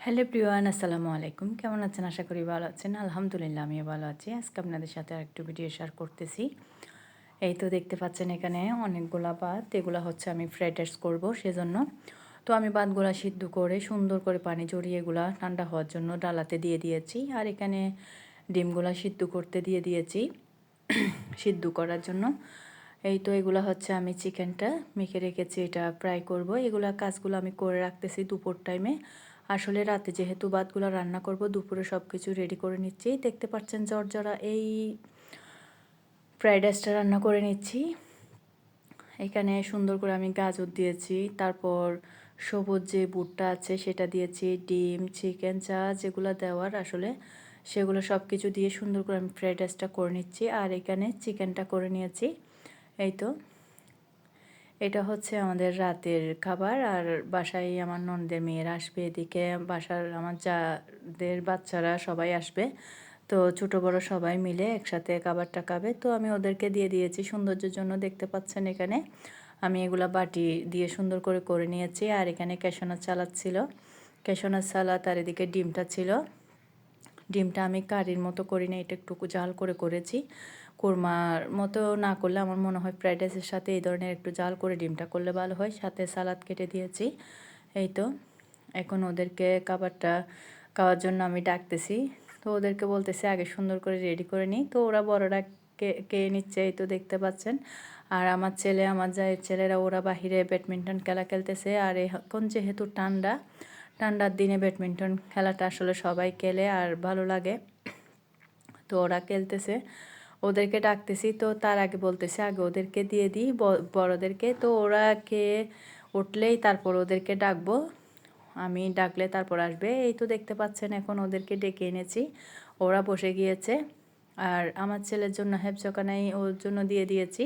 Hello everyone, আসসালামু আলাইকুম। কেমন আছেন? আশা করি ভালো আছেন। আলহামদুলিল্লাহ আমিও ভালো আছি। আজকে আপনাদের সাথে আরেকটু ভিডিও শেয়ার করতেছি। এই তো দেখতে পাচ্ছেন এখানে অনেকগুলা ভাত। এগুলা হচ্ছে আমি ফ্রাইড রাইস করবো সেজন্য। তো আমি ভাতগুলা সিদ্ধ করে সুন্দর করে পানি ঝরিয়ে এগুলা ঠান্ডা হওয়ার জন্য ডালাতে দিয়ে দিয়েছি। আর এখানে ডিমগুলা সিদ্ধ করতে দিয়ে দিয়েছি সিদ্ধ করার জন্য। এই তো এগুলা হচ্ছে আমি চিকেনটা মেখে রেখেছি, এটা ফ্রাই করব। এগুলা কাজগুলো আমি করে রাখতেছি দুপুর টাইমে। আসলে রাতে যেহেতু ভাতগুলো রান্না করব, দুপুরে সব কিছু রেডি করে নিচ্ছি। দেখতে পাচ্ছেন জর্জরা এই ফ্রাইড রাইসটা রান্না করে নিচ্ছি। এখানে সুন্দর করে আমি গাজর দিয়েছি, তারপর সবুজ যে বুটটা আছে সেটা দিয়েছি, ডিম, চিকেন, চা যেগুলো দেওয়ার আসলে সেগুলো সব কিছু দিয়ে সুন্দর করে আমি ফ্রাইড রাইসটা করে নিচ্ছি। আর এখানে চিকেনটা করে নিয়েছি। এই তো এটা হচ্ছে আমাদের রাতের খাবার। আর বাসায় আমার ননদের মেয়েরা আসবে, এদিকে বাসার আমার যাদের বাচ্চারা সবাই আসবে। তো ছোটো বড় সবাই মিলে একসাথে খাবারটা খাবে। তো আমি ওদেরকে দিয়ে দিয়েছি সৌন্দর্যের জন্য। দেখতে পাচ্ছেন এখানে আমি এগুলা বাটি দিয়ে সুন্দর করে করে নিয়েছি। আর এখানে ক্যাশনার সালাদ ছিল, ক্যাশনার সালাদ, আর এদিকে ডিমটা ছিল। ডিমটা আমি কারির মতো করিনি, এটা একটু জাল করে করেছি। কোরমার মতো না করলে আমার মনে হয় ফ্রাইড রাইসের সাথে এই ধরনের একটু জাল করে ডিমটা করলে ভালো হয়। সাথে সালাদ কেটে দিয়েছি। এই তো এখন ওদেরকে খাবারটা খাওয়ার জন্য আমি ডাকতেছি। তো ওদেরকে বলতেছি আগে সুন্দর করে রেডি করে নিই। তো ওরা বড়রা কে নিচ্ছে, এই তো দেখতে পাচ্ছেন। আর আমার ছেলে, আমার জায়ের ছেলেরা ওরা বাহিরে ব্যাডমিন্টন খেলা খেলতেছে। আর এখন যেহেতু ঠান্ডার দিনে ব্যাডমিন্টন খেলাটা আসলে সবাই খেলে আর ভালো লাগে। তো ওরা খেলতেছে, ওদেরকে ডাকতেছি। তো তার আগে বলতেছে আগে ওদেরকে দিয়ে দিই বড়দেরকে। তো ওরা খেয়ে উঠলেই তারপর ওদেরকে ডাকবো, আমি ডাকলে তারপর আসবে। এই তো দেখতে পাচ্ছেন এখন ওদেরকে ডেকে এনেছি, ওরা বসে গিয়েছে। আর আমার ছেলের জন্য হেফজোকানাই ওর জন্য দিয়ে দিয়েছি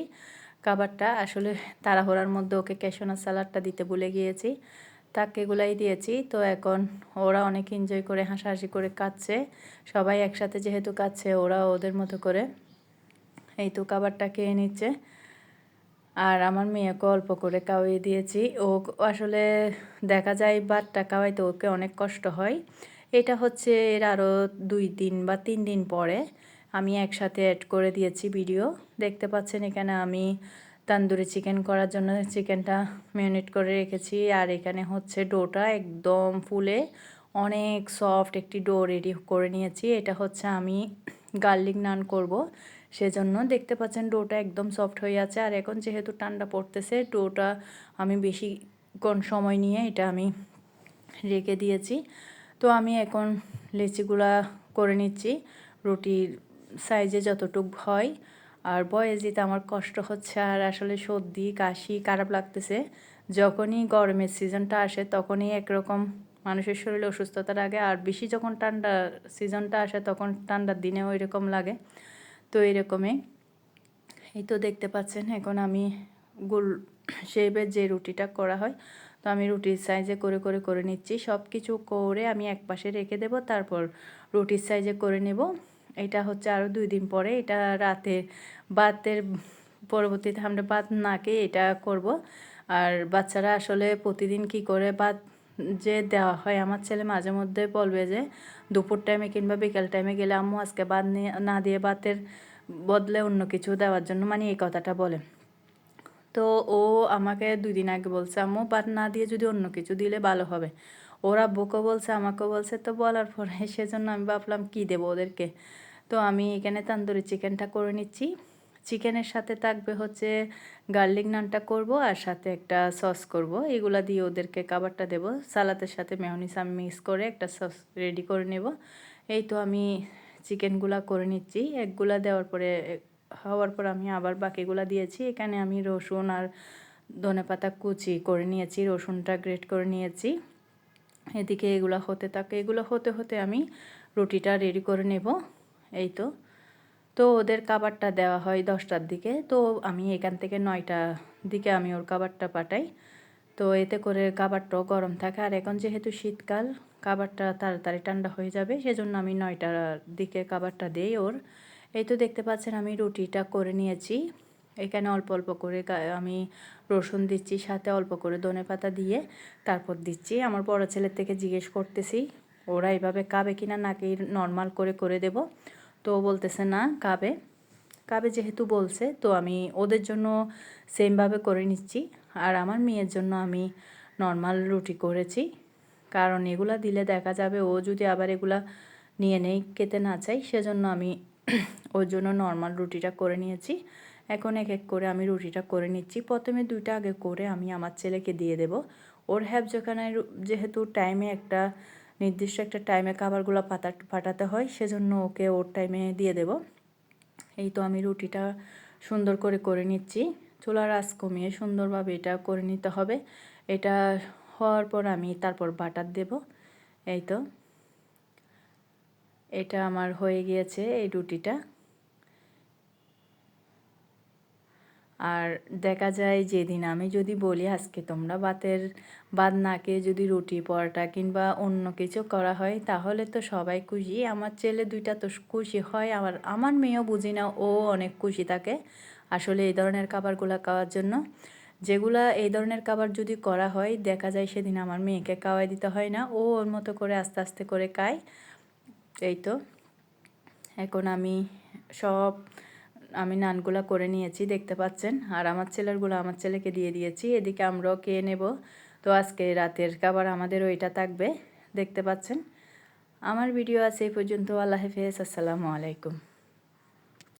খাবারটা। আসলে তাড়াহুড়ার মধ্যে ওকে ক্যাশনার সালাডটা দিতে ভুলে গিয়েছি, তাকে এগুলাই দিয়েছি। তো এখন ওরা অনেক এনজয় করে হাসাহাসি করে কাচ্ছে, সবাই একসাথে যেহেতু কাচ্ছে ওরা ওদের মতো করে। এই তো খাবারটা খেয়ে নিচ্ছে। আর আমার মেয়েকে অল্প করে খাওয়িয়ে দিয়েছি। ও আসলে দেখা যায় ভাতটা খাওয়াইতে ওকে অনেক কষ্ট হয়। এটা হচ্ছে এর আরও 2 দিন বা 3 দিন পরে আমি একসাথে অ্যাড করে দিয়েছি ভিডিও। দেখতে পাচ্ছেন এখানে আমি তান্দুরি চিকেন করার জন্য চিকেনটা ম্যারিনেট করে রেখেছি। আর এখানে হচ্ছে ডোটা একদম ফুলে অনেক সফট একটি ডো রেডি করে নিয়েছি। এটা হচ্ছে আমি গার্লিক নান করব সেজন্য। দেখতে পাচ্ছেন ডোটা একদম সফট হয়ে আছে। আর এখন যেহেতু ঠান্ডা পড়তেছে, ডোটা আমি বেশিক্ষণ সময় নিয়ে এটা আমি রেখে দিয়েছি। তো আমি এখন লেচিগুলা করে নিচ্ছি রুটির সাইজে যতটুক হয়। আর বয়েস দিতে আমার কষ্ট হচ্ছে, আর আসলে সর্দি কাশি খারাপ লাগতেছে। যখনই গরমের সিজনটা আসে তখনই একরকম মানুষের শরীরে অসুস্থতার আগে, আর বেশি যখন ঠান্ডা সিজনটা আসে তখন ঠান্ডার দিনেও এরকম লাগে। তো এরকমই। এই তো দেখতে পাচ্ছেন এখন আমি গোল শেপের যে রুটিটা করা হয়, তো আমি রুটির সাইজে করে করে করে নিচ্ছি। সব কিছু করে আমি এক পাশে রেখে দেব, তারপর রুটির সাইজে করে নেব। এটা হচ্ছে আরও 2 দিন পরে, এটা রাতে ভাতের পরবর্তীতে আমরা ভাত না খেয়ে এটা করব। আর বাচ্চারা আসলে প্রতিদিন কি করে ভাত যে দেওয়া হয়, আমার ছেলে মাঝে মধ্যে বলবে যে দুপুর টাইমে কিংবা বিকেল টাইমে গেলে আম্মু আজকে ভাত না দিয়ে ভাতের বদলে অন্য কিছু দেওয়ার জন্য, মানে এই কথাটা বলে। তো ও আমাকে 2 দিন আগে বলছে আম্মু ভাত না দিয়ে যদি অন্য কিছু দিলে ভালো হবে। ওরা আব্বুকেও বলছে আমাকেও বলছে। তো বলার পরে সেজন্য আমি ভাবলাম কি দেবো ওদেরকে। তো আমি এখানে তান্দুরি চিকেনটা করে নিচ্ছি। চিকেনের সাথে থাকবে হচ্ছে গার্লিক নানটা করব, আর সাথে একটা সস করব। এগুলা দিয়ে ওদেরকে খাবারটা দেব। সালাদের সাথে মেয়োনিজ আমি মিক্স করে একটা সস রেডি করে নেব। এই তো আমি চিকেনগুলা করে নিচ্ছি। একগুলা দেওয়ার পরে হওয়ার পর আমি আবার বাকিগুলা দিয়েছি। এখানে আমি রসুন আর ধনেপাতা কুচি করে নিয়েছি, রসুনটা গ্রেট করে নিয়েছি। এদিকে এগুলো হতে থাকে, এগুলো হতে হতে আমি রুটিটা রেডি করে নেব। এই তো তো ওদের খাবারটা দেওয়া হয় 10টার দিকে। তো আমি এখান থেকে 9টার দিকে আমি ওর খাবারটা পাঠাই। তো এতে করে খাবারটাও গরম থাকে। আর এখন যেহেতু শীতকাল, খাবারটা তাড়াতাড়ি ঠান্ডা হয়ে যাবে, সেজন্য আমি 9টার দিকে খাবারটা দেই ওর। এই তো দেখতে পাচ্ছেন আমি রুটিটা করে নিয়েছি। এখানে অল্প অল্প করে আমি রসুন দিচ্ছি, সাথে অল্প করে ধনেপাতা দিয়ে তারপর দিচ্ছি। আমার বড় ছেলের থেকে জিজ্ঞেস করতেছি ওরা এইভাবে খাবে কিনা নাকি নর্মাল করে করে দেব। তো ও বলতেছে না খাবে, খাবে যেহেতু বলছে তো আমি ওদের জন্য সেমভাবে করে নিচ্ছি। আর আমার মেয়ের জন্য আমি নর্মাল রুটি করেছি, কারণ এগুলা দিলে দেখা যাবে ও যদি আবার এগুলা নিয়ে নেই, খেতে না চাই, সেজন্য আমি ওর জন্য নর্মাল রুটিটা করে নিয়েছি। এখন এক এক করে আমি রুটিটা করে নিচ্ছি। প্রথমে 2টা আগে করে আমি আমার ছেলেকে দিয়ে দেব। ওর হ্যাবজখানায় যেহেতু টাইমে একটা নির্দিষ্ট একটা টাইমে খাবারগুলো পাঠাতে হয়, সেজন্য ওকে ওর টাইমে দিয়ে দেব। এই তো আমি রুটিটা সুন্দর করে করে নিচ্ছি। চুলার আঁচ কমিয়ে সুন্দরভাবে এটা করে নিতে হবে। এটা হওয়ার পর আমি তারপর বাটার দেব। এই তো এটা আমার হয়ে গিয়েছে এই রুটিটা। আর দেখা যায় যেদিন আমি যদি বলি আজকে তোমরা ভাত না খেয়ে যদি রুটি পরোটা কিংবা অন্য কিছু করা হয় তাহলে তো সবাই খুশি। আমার ছেলে 2টা তো খুশি হয়, আমার মেয়েও বুঝি না, ও অনেক খুশি থাকে আসলে এই ধরনের খাবারগুলো খাওয়ার জন্য। যেগুলা এই ধরনের খাবার যদি করা হয় দেখা যায় সেদিন আমার মেয়েকে খাওয়াই দিতে হয় না, ও ওর মতো করে আস্তে আস্তে করে খায়। এই তো এখন আমি নানগুলা করে নিয়েছি দেখতে পাচ্ছেন, আর আমার আমার ছেলেকে দিয়ে দিয়েছি, এদিকে আমরাও খেয়ে নেব। তো আজকে রাতের খাবার আমাদের ওইটা থাকবে দেখতে পাচ্ছেন। আমার ভিডিও আছে এই পর্যন্ত। আল্লাহ হাফেজ, আসসালামু আলাইকুম।